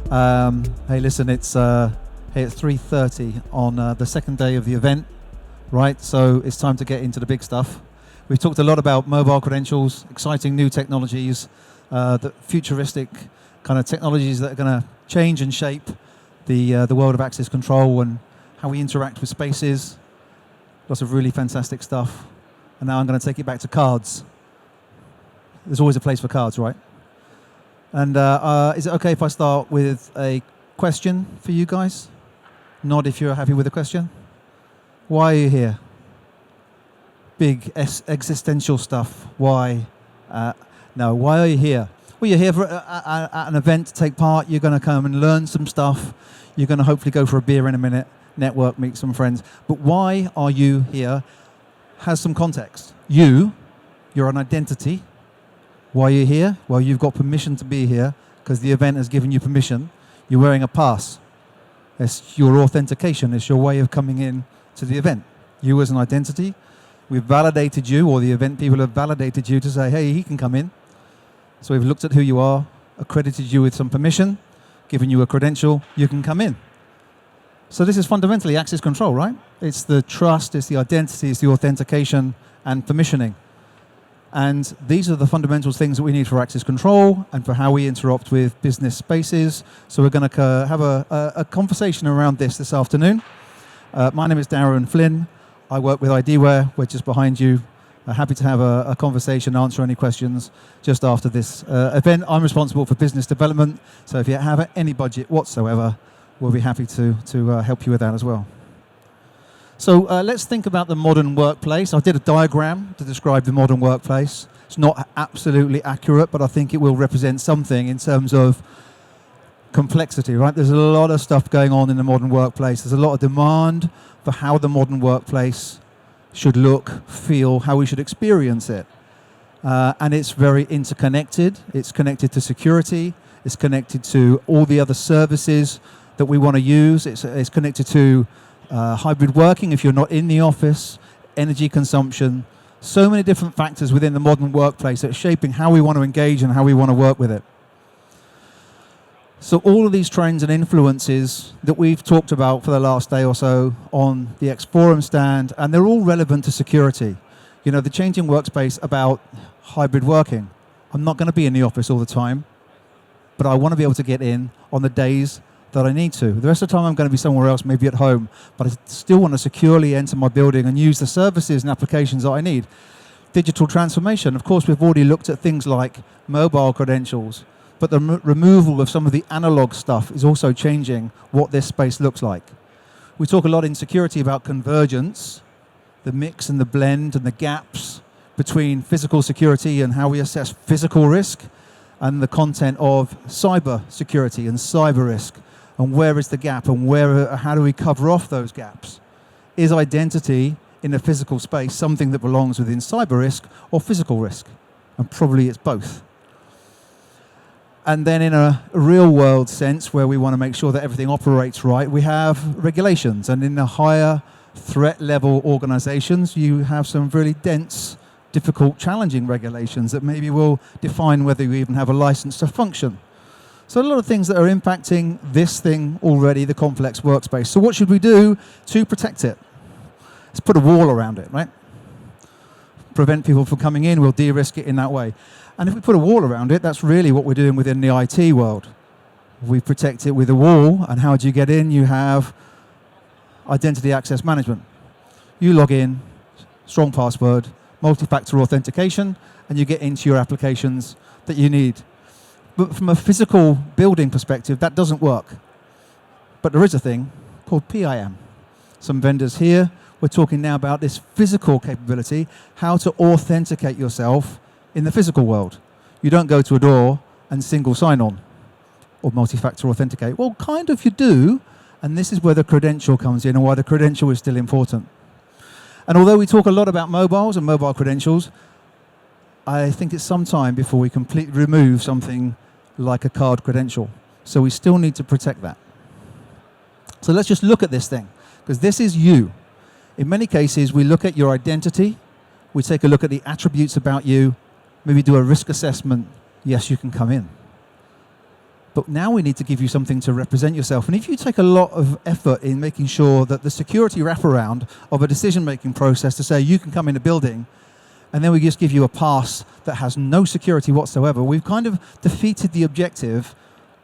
Hey, listen, it's 3:30 on the second day of the event, right? So it's time to get into the big stuff. We've talked a lot about mobile credentials, exciting new technologies, the futuristic kind of technologies that are going to change and shape the world of access control and how we interact with spaces. Lots of really fantastic stuff. And now I'm going to take it back to cards. There's always a place for cards, right? And is it okay if I start with a question for you guys? Nod if you're happy with the question. Why are you here? Big existential stuff. Why? No, why are you here? Well, you're here for at an event to take part. You're going to come and learn some stuff. You're going to hopefully go for a beer in a minute, network, meet some friends. But why are you here has some context. You're an identity. Why are you here? Well, you've got permission to be here because the event has given you permission. You're wearing a pass. It's your authentication. It's your way of coming in to the event. You as an identity, we've validated you, or the event people have validated you to say, hey, he can come in. So we've looked at who you are, accredited you with some permission, given you a credential, you can come in. So this is fundamentally access control, right? It's the trust, it's the identity, it's the authentication and permissioning. And these are the fundamental things that we need for access control and for how we interact with business spaces. So we're going to have a conversation around this afternoon. My name is Darren Flynn. I work with IDware. We're just behind you. Happy to have a conversation, answer any questions just after this event. I'm responsible for business development. So if you have any budget whatsoever, we'll be happy to help you with that as well. So let's think about the modern workplace. I did a diagram to describe the modern workplace. It's not absolutely accurate, but I think it will represent something in terms of complexity, right? There's a lot of stuff going on in the modern workplace. There's a lot of demand for how the modern workplace should look, feel, how we should experience it. And it's very interconnected. It's connected to security. It's connected to all the other services that we want to use. It's connected to hybrid working if you're not in the office, energy consumption, so many different factors within the modern workplace that are shaping how we want to engage and how we want to work with it. So all of these trends and influences that we've talked about for the last day or so on the XForum stand, and they're all relevant to security. You know, the changing workspace about hybrid working. I'm not going to be in the office all the time, but I want to be able to get in on the days that I need to. The rest of the time I'm going to be somewhere else, maybe at home, but I still want to securely enter my building and use the services and applications that I need. Digital transformation. Of course, we've already looked at things like mobile credentials, but the removal of some of the analog stuff is also changing what this space looks like. We talk a lot in security about convergence, the mix and the blend and the gaps between physical security and how we assess physical risk and the content of cyber security and cyber risk. And where is the gap, and how do we cover off those gaps? Is identity in a physical space something that belongs within cyber risk or physical risk? And probably it's both. And then in a real world sense, where we want to make sure that everything operates right, we have regulations. And in the higher threat level organizations, you have some really dense, difficult, challenging regulations that maybe will define whether you even have a license to function. So a lot of things that are impacting this thing already, the complex workspace. So what should we do to protect it? Let's put a wall around it, right? Prevent people from coming in, we'll de-risk it in that way. And if we put a wall around it, that's really what we're doing within the IT world. We protect it with a wall, and how do you get in? You have identity access management. You log in, strong password, multi-factor authentication, and you get into your applications that you need. But from a physical building perspective, that doesn't work. But there is a thing called PIM. Some vendors here, we're talking now about this physical capability, how to authenticate yourself in the physical world. You don't go to a door and single sign-on or multi-factor authenticate. Well, kind of you do, and this is where the credential comes in and why the credential is still important. And although we talk a lot about mobiles and mobile credentials, I think it's some time before we completely remove something like a card credential. So we still need to protect that. So let's just look at this thing, because this is you. In many cases, we look at your identity, we take a look at the attributes about you, maybe do a risk assessment, yes, you can come in. But now we need to give you something to represent yourself. And if you take a lot of effort in making sure that the security wraparound of a decision-making process to say you can come in a building and then we just give you a pass that has no security whatsoever, we've kind of defeated the objective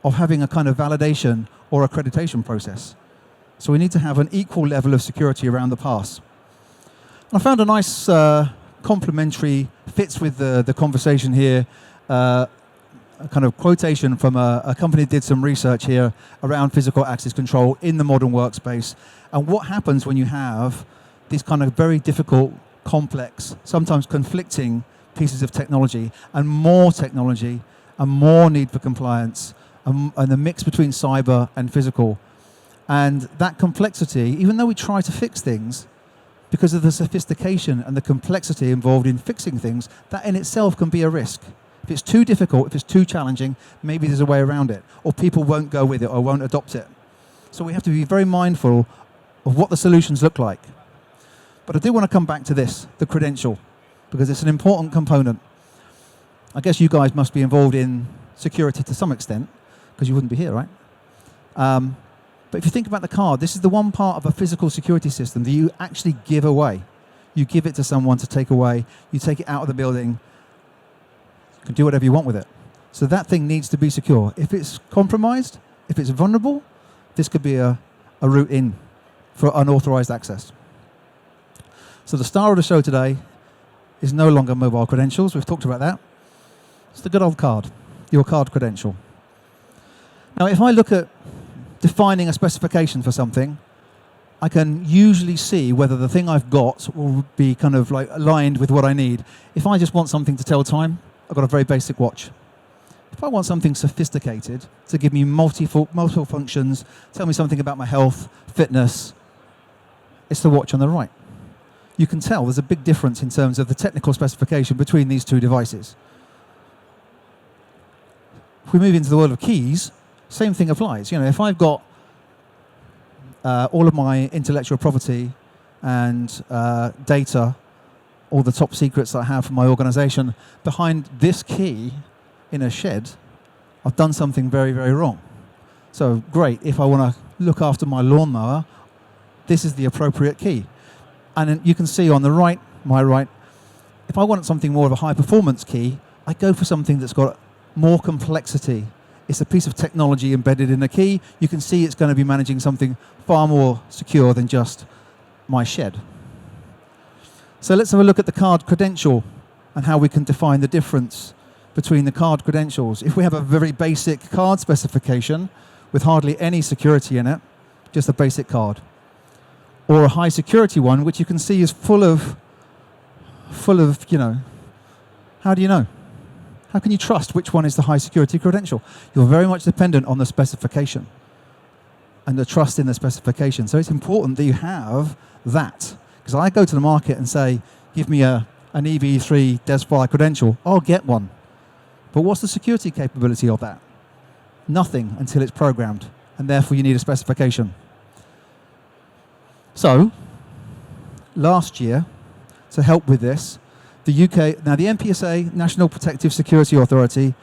of having a kind of validation or accreditation process. So we need to have an equal level of security around the pass. And I found a nice complementary, fits with the conversation here, a kind of quotation from a company that did some research here around physical access control in the modern workspace, and what happens when you have these kind of very difficult, complex, sometimes conflicting pieces of technology and more need for compliance, and the mix between cyber and physical. And that complexity, even though we try to fix things, because of the sophistication and the complexity involved in fixing things, that in itself can be a risk. If it's too difficult, if it's too challenging, maybe there's a way around it, or people won't go with it or won't adopt it. So we have to be very mindful of what the solutions look like. But I do want to come back to this, the credential, because it's an important component. I guess you guys must be involved in security to some extent, because you wouldn't be here, right? But if you think about the card, this is the one part of a physical security system that you actually give away. You give it to someone to take away. You take it out of the building. You can do whatever you want with it. So that thing needs to be secure. If it's compromised, if it's vulnerable, this could be a route in for unauthorized access. So the star of the show today is no longer mobile credentials. We've talked about that. It's the good old card, your card credential. Now, if I look at defining a specification for something, I can usually see whether the thing I've got will be kind of like aligned with what I need. If I just want something to tell time, I've got a very basic watch. If I want something sophisticated to give me multiple functions, tell me something about my health, fitness, it's the watch on the right. You can tell there's a big difference in terms of the technical specification between these two devices. If we move into the world of keys, same thing applies. You know, if I've got all of my intellectual property and data, all the top secrets that I have for my organization, behind this key in a shed, I've done something very, very wrong. So great, if I want to look after my lawnmower, this is the appropriate key. And then you can see on the right, my right, if I want something more of a high performance key, I go for something that's got more complexity. It's a piece of technology embedded in the key. You can see it's going to be managing something far more secure than just my shed. So let's have a look at the card credential and how we can define the difference between the card credentials. If we have a very basic card specification with hardly any security in it, just a basic card, or a high security one, which you can see is full of, you know, how do you know? How can you trust which one is the high security credential? You're very much dependent on the specification and the trust in the specification. So it's important that you have that. Because I go to the market and say, give me an EV3 DES5 credential, I'll get one. But what's the security capability of that? Nothing until it's programmed, and therefore you need a specification. So, last year, to help with this, the UK, now the NPSA, National Protective Security Authority,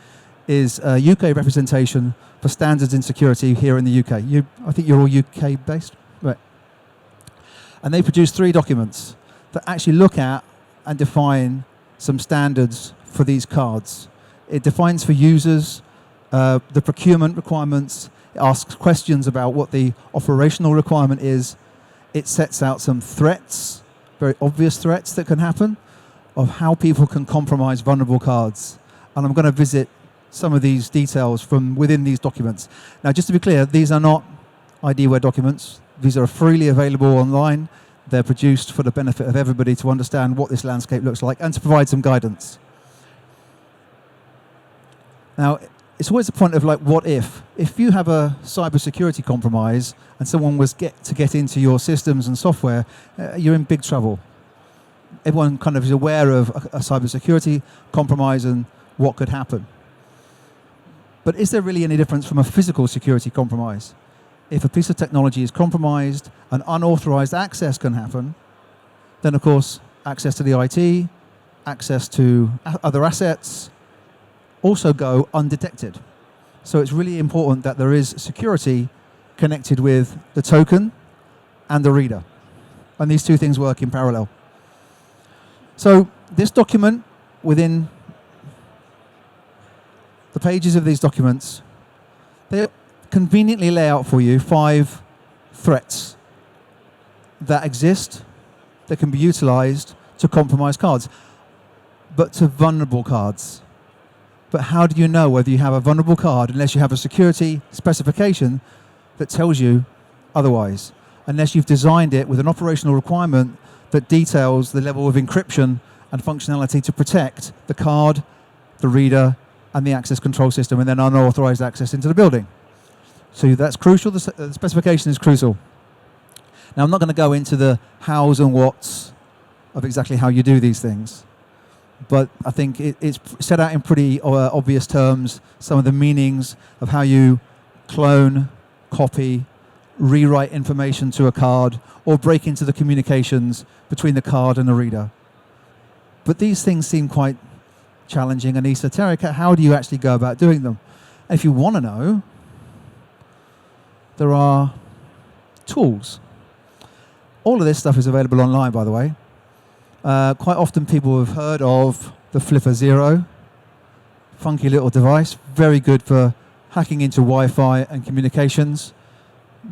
is a UK representation for standards in security here in the UK. I think you're all UK based, right? And they produce 3 documents that actually look at and define some standards for these cards. It defines for users the procurement requirements. It asks questions about what the operational requirement is. It sets out some threats, very obvious threats that can happen, of how people can compromise vulnerable cards. And I'm going to visit some of these details from within these documents. Now, just to be clear, these are not IDware documents. These are freely available online. They're produced for the benefit of everybody to understand what this landscape looks like and to provide some guidance. Now, it's always a point of like, what if? If you have a cybersecurity compromise and someone was to get into your systems and software, you're in big trouble. Everyone kind of is aware of a cybersecurity compromise and what could happen. But is there really any difference from a physical security compromise? If a piece of technology is compromised and unauthorized access can happen, then of course access to the IT, access to other assets also go undetected. So it's really important that there is security connected with the token and the reader. And these two things work in parallel. So this document, within the pages of these documents, they conveniently lay out for you 5 threats that exist, that can be utilized to compromise cards, but to vulnerable cards. But how do you know whether you have a vulnerable card unless you have a security specification that tells you otherwise? Unless you've designed it with an operational requirement that details the level of encryption and functionality to protect the card, the reader, and the access control system, and then unauthorized access into the building. So that's crucial. The specification is crucial. Now, I'm not going to go into the hows and whats of exactly how you do these things, but I think it's set out in pretty obvious terms, some of the meanings of how you clone, copy, rewrite information to a card, or break into the communications between the card and the reader. But these things seem quite challenging and esoteric. How do you actually go about doing them? And if you want to know, there are tools. All of this stuff is available online, by the way. Quite often people have heard of the Flipper Zero. Funky little device, very good for hacking into Wi-Fi and communications.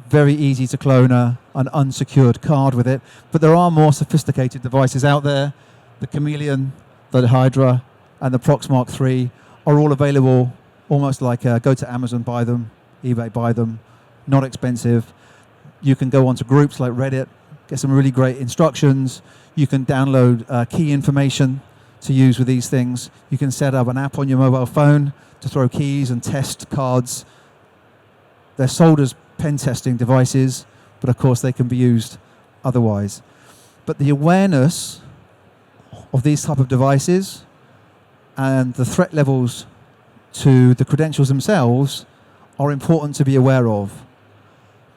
Very easy to clone an unsecured card with it. But there are more sophisticated devices out there. The Chameleon, the Hydra, and the Proxmark 3 are all available, almost like go to Amazon, buy them, eBay, buy them. Not expensive. You can go onto groups like Reddit, get some really great instructions. You can download key information to use with these things. You can set up an app on your mobile phone to throw keys and test cards. They're sold as pen testing devices, but of course they can be used otherwise. But the awareness of these type of devices and the threat levels to the credentials themselves are important to be aware of.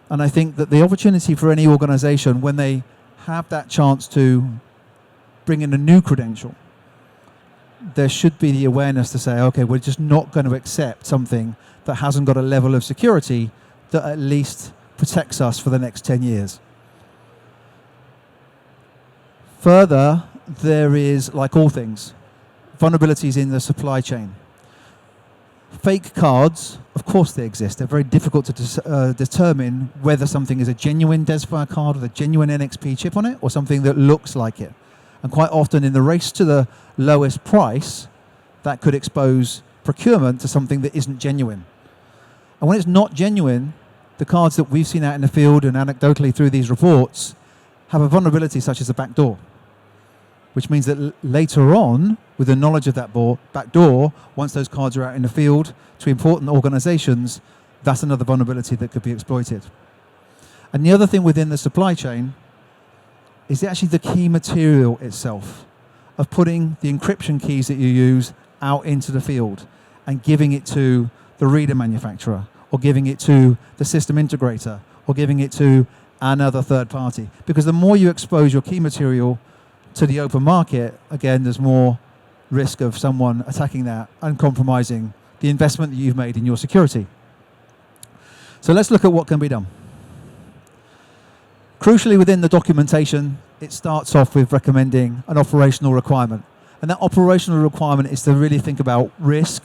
And I think that the opportunity for any organization, when they have that chance to bring in a new credential, there should be the awareness to say, okay, we're just not going to accept something that hasn't got a level of security that at least protects us for the next 10 years. Further, there is, like all things, vulnerabilities in the supply chain. Fake cards, of course they exist. They're very difficult to determine whether something is a genuine DesFire card with a genuine NXP chip on it or something that looks like it. And quite often in the race to the lowest price, that could expose procurement to something that isn't genuine. And when it's not genuine, the cards that we've seen out in the field and anecdotally through these reports have a vulnerability such as a backdoor, which means that later on, with the knowledge of that backdoor, once those cards are out in the field to important organizations, that's another vulnerability that could be exploited. And the other thing within the supply chain is actually the key material itself, of putting the encryption keys that you use out into the field and giving it to the reader manufacturer, or giving it to the system integrator, or giving it to another third party. Because the more you expose your key material to the open market, again, there's more risk of someone attacking that and compromising the investment that you've made in your security. So let's look at what can be done. Crucially, within the documentation, it starts off with recommending an operational requirement. And that operational requirement is to really think about risk,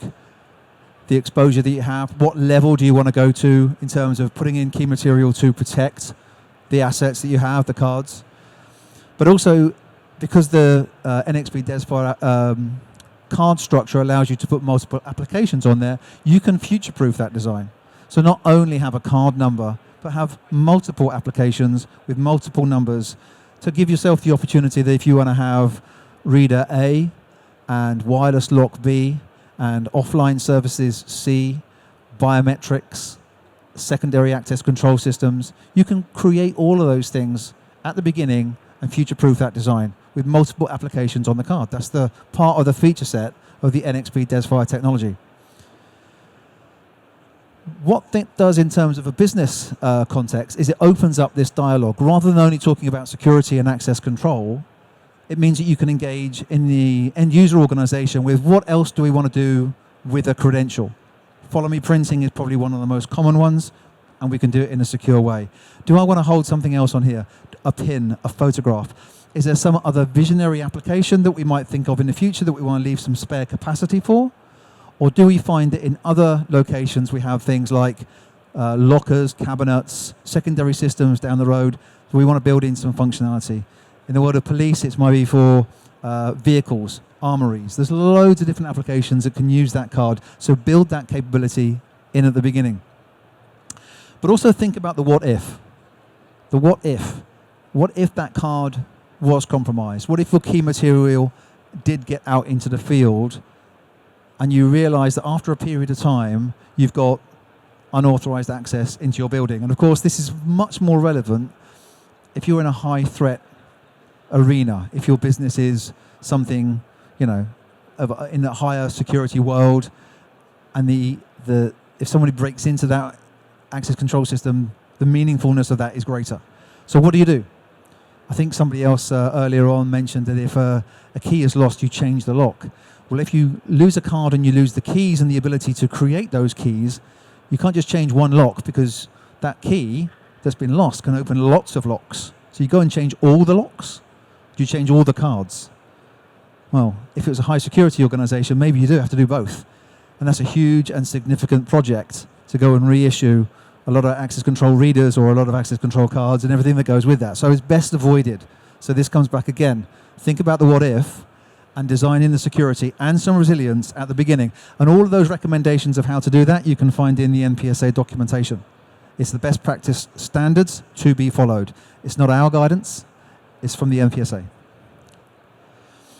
the exposure that you have, what level do you want to go to in terms of putting in key material to protect the assets that you have, the cards. But also, because the NXP DesFire card structure allows you to put multiple applications on there, you can future-proof that design. So not only have a card number, but have multiple applications with multiple numbers to give yourself the opportunity that if you want to have reader A and wireless lock B and offline services C, biometrics, secondary access control systems, you can create all of those things at the beginning and future-proof that design with multiple applications on the card. That's the part of the feature set of the NXP DesFire technology. What that does in terms of a business context is it opens up this dialogue. Rather than only talking about security and access control, it means that you can engage in the end user organization with what else do we want to do with a credential Follow me printing is probably one of the most common ones, and we can do it in a secure way. Do I want to hold something else on here? A pin, a photograph. Is there some other visionary application that we might think of in the future that we want to leave some spare capacity for? Or do we find that in other locations we have things like lockers, cabinets, secondary systems down the road, so we want to build in some functionality? In the world of police, it might be for vehicles, armories. There's loads of different applications that can use that card, so build that capability in at the beginning. But also think about the what if. The what if. What if that card was compromised? What if your key material did get out into the field and you realize that after a period of time you've got unauthorized access into your building? And of course this is much more relevant if you're in a high threat arena, if your business is something, in a higher security world, and if somebody breaks into that access control system, the meaningfulness of that is greater. So what do? I think somebody else earlier on mentioned that if a key is lost, you change the lock. Well, if you lose a card and you lose the keys and the ability to create those keys, you can't just change one lock, because that key that's been lost can open lots of locks. So you go and change all the locks? Do you change all the cards? Well, if it was a high security organization, maybe you do have to do both. And that's a huge and significant project to go and reissue a lot of access control readers or a lot of access control cards and everything that goes with that. So it's best avoided. So this comes back again. Think about the what if and design in the security and some resilience at the beginning. And all of those recommendations of how to do that you can find in the NPSA documentation. It's the best practice standards to be followed. It's not our guidance, it's from the NPSA.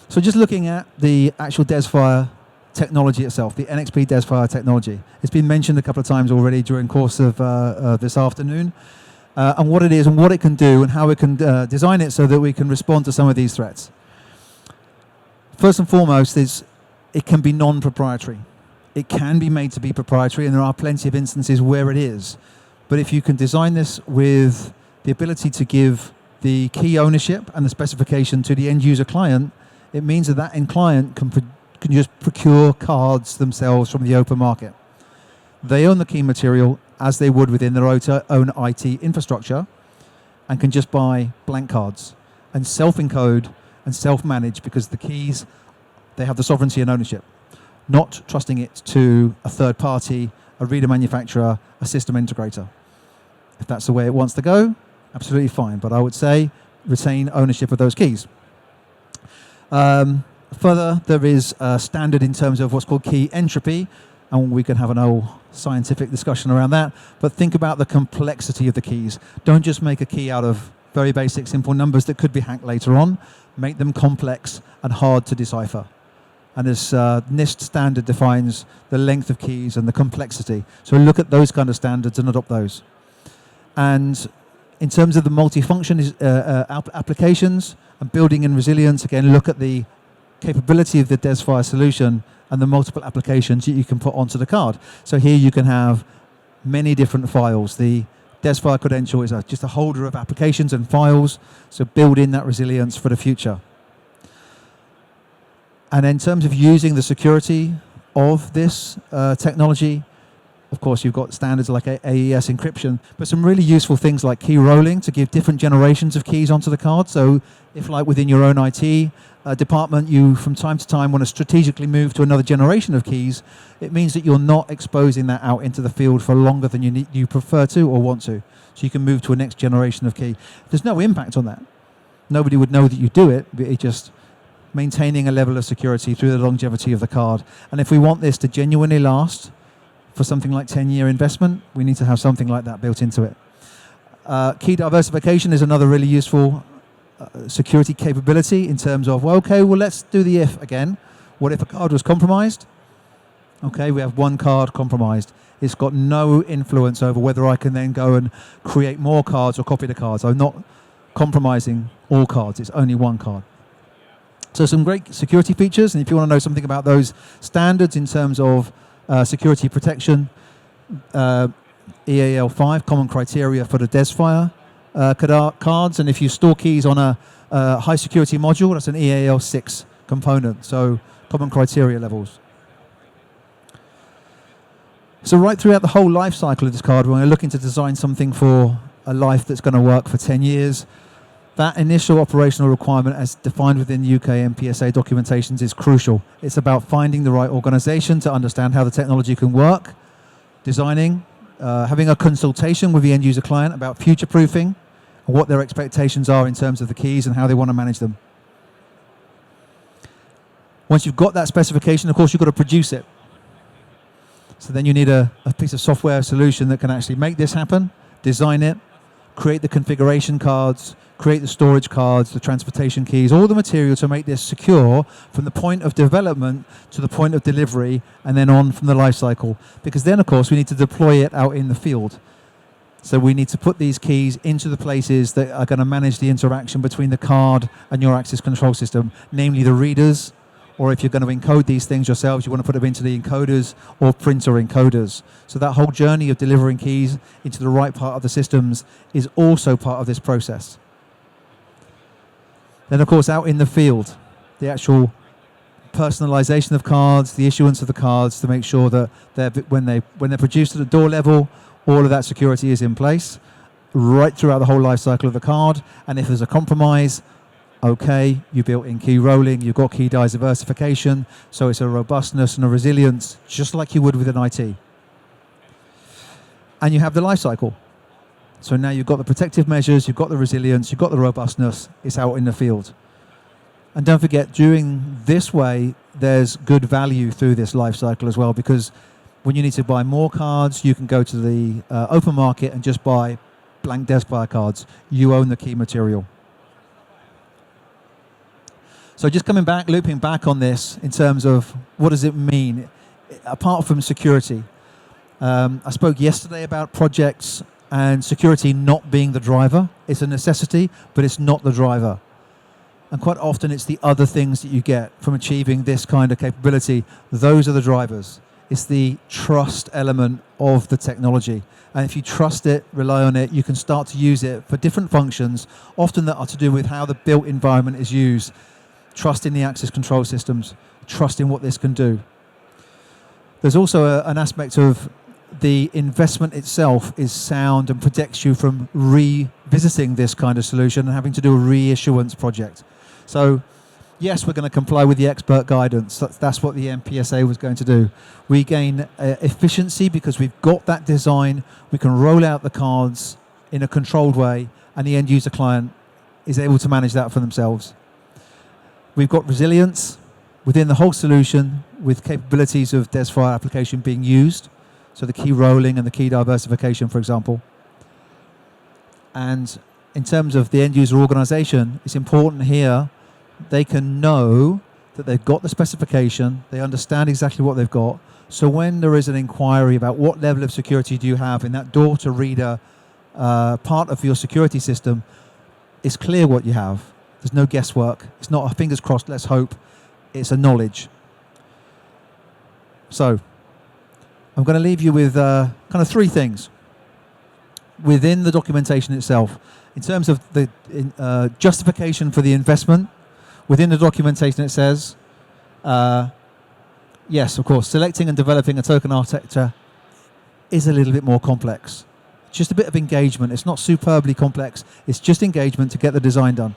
So just looking at the actual DesFire technology itself, the NXP DesFire technology. It's been mentioned a couple of times already during the course of this afternoon, and what it is and what it can do and how we can design it so that we can respond to some of these threats. First and foremost is it can be non-proprietary. It can be made to be proprietary, and there are plenty of instances where it is. But if you can design this with the ability to give the key ownership and the specification to the end user client, it means that that end client can just procure cards themselves from the open market. They own the key material as they would within their own IT infrastructure, and can just buy blank cards and self-encode and self-manage, because the keys, they have the sovereignty and ownership, not trusting it to a third party, a reader manufacturer, a system integrator. If that's the way it wants to go, absolutely fine. But I would say retain ownership of those keys. Further, there is a standard in terms of what's called key entropy, and we can have an whole scientific discussion around that. But think about the complexity of the keys. Don't just make a key out of very basic, simple numbers that could be hacked later on. Make them complex and hard to decipher. And this NIST standard defines the length of keys and the complexity. So look at those kind of standards and adopt those. And in terms of the multifunction applications and building in resilience, again, look at the capability of the DesFire solution and the multiple applications that you can put onto the card. So here you can have many different files. The DesFire credential is just a holder of applications and files, so build in that resilience for the future. And in terms of using the security of this technology, of course, you've got standards like AES encryption, but some really useful things like key rolling to give different generations of keys onto the card. So if, like within your own IT department, you from time to time want to strategically move to another generation of keys, it means that you're not exposing that out into the field for longer than you prefer to or want to. So you can move to a next generation of key. There's no impact on that. Nobody would know that you do it, but it's just maintaining a level of security through the longevity of the card. And if we want this to genuinely last for something like 10-year investment, we need to have something like that built into it. Key diversification is another really useful security capability in terms of, let's do the if again. What if a card was compromised? Okay, we have one card compromised. It's got no influence over whether I can then go and create more cards or copy the cards. I'm not compromising all cards. It's only one card. So some great security features, and if you want to know something about those standards in terms of security protection, EAL5, common criteria for the DesFire cards, and if you store keys on a high security module, that's an EAL6 component, so common criteria levels. So right throughout the whole life cycle of this card, when we're looking to design something for a life that's going to work for 10 years, that initial operational requirement as defined within UK NPSA documentations is crucial. It's about finding the right organization to understand how the technology can work, designing, having a consultation with the end user client about future-proofing and what their expectations are in terms of the keys and how they want to manage them. Once you've got that specification, of course, you've got to produce it. So then you need a piece of software solution that can actually make this happen, design it, create the configuration cards, create the storage cards, the transportation keys, all the material to make this secure from the point of development to the point of delivery and then on from the life cycle. Because then, of course, we need to deploy it out in the field. So we need to put these keys into the places that are going to manage the interaction between the card and your access control system, namely the readers, or if you're going to encode these things yourselves, you want to put them into the encoders or printer encoders. So that whole journey of delivering keys into the right part of the systems is also part of this process. Then, of course, out in the field, the actual personalization of cards, the issuance of the cards to make sure that when they're produced at the door level, all of that security is in place right throughout the whole life cycle of the card. And if there's a compromise, okay, you built in key rolling, you've got key diversification, so it's a robustness and a resilience, just like you would with an IT. And you have the life cycle. So now you've got the protective measures, you've got the resilience, you've got the robustness, it's out in the field. And don't forget, doing this way, there's good value through this life cycle as well, because when you need to buy more cards, you can go to the open market and just buy blank DeskFire cards. You own the key material. So just coming back, looping back on this in terms of what does it mean, apart from security. I spoke yesterday about projects and security not being the driver. It's a necessity, but it's not the driver. And quite often it's the other things that you get from achieving this kind of capability. Those are the drivers. It's the trust element of the technology. And if you trust it, rely on it, you can start to use it for different functions, often that are to do with how the built environment is used. Trust in the access control systems, trust in what this can do. There's also an aspect of the investment itself is sound and protects you from revisiting this kind of solution and having to do a reissuance project. So yes, we're going to comply with the expert guidance. That's what the NPSA was going to do. We gain efficiency because we've got that design. We can roll out the cards in a controlled way, and the end user client is able to manage that for themselves. We've got resilience within the whole solution with capabilities of DeskFire application being used. So the key rolling and the key diversification, for example. And in terms of the end user organization, it's important here they can know that they've got the specification, they understand exactly what they've got. So when there is an inquiry about what level of security do you have in that door to reader part of your security system, it's clear what you have. There's no guesswork. It's not a fingers crossed, let's hope. It's a knowledge. So I'm going to leave you with kind of three things within the documentation itself. In terms of the justification for the investment, within the documentation it says, yes, of course, selecting and developing a token architecture is a little bit more complex. It's just a bit of engagement. It's not superbly complex. It's just engagement to get the design done.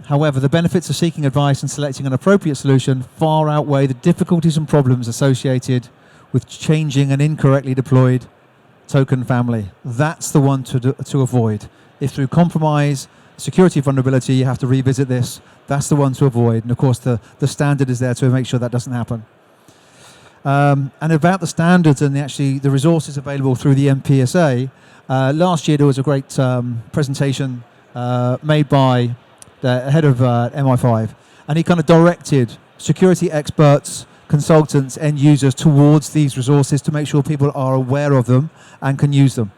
However, the benefits of seeking advice and selecting an appropriate solution far outweigh the difficulties and problems associated with changing an incorrectly deployed token family. That's the one to avoid. If through compromise, security vulnerability, you have to revisit this, that's the one to avoid. And of course, the standard is there to make sure that doesn't happen. And about the standards and the resources available through the NPSA, last year there was a great presentation made by the head of MI5, and he kind of directed security experts, consultants, end users towards these resources to make sure people are aware of them and can use them.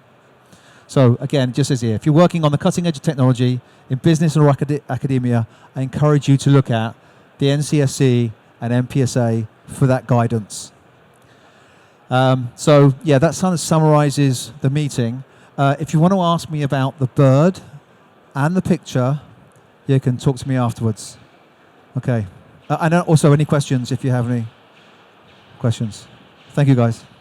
So again, just as here, if you're working on the cutting edge of technology in business or academia, I encourage you to look at the NCSC and NPSA for that guidance. So yeah, that kind of summarizes the meeting. If you want to ask me about the bird and the picture, you can talk to me afterwards. Okay. And also any questions if you have any questions. Thank you, guys.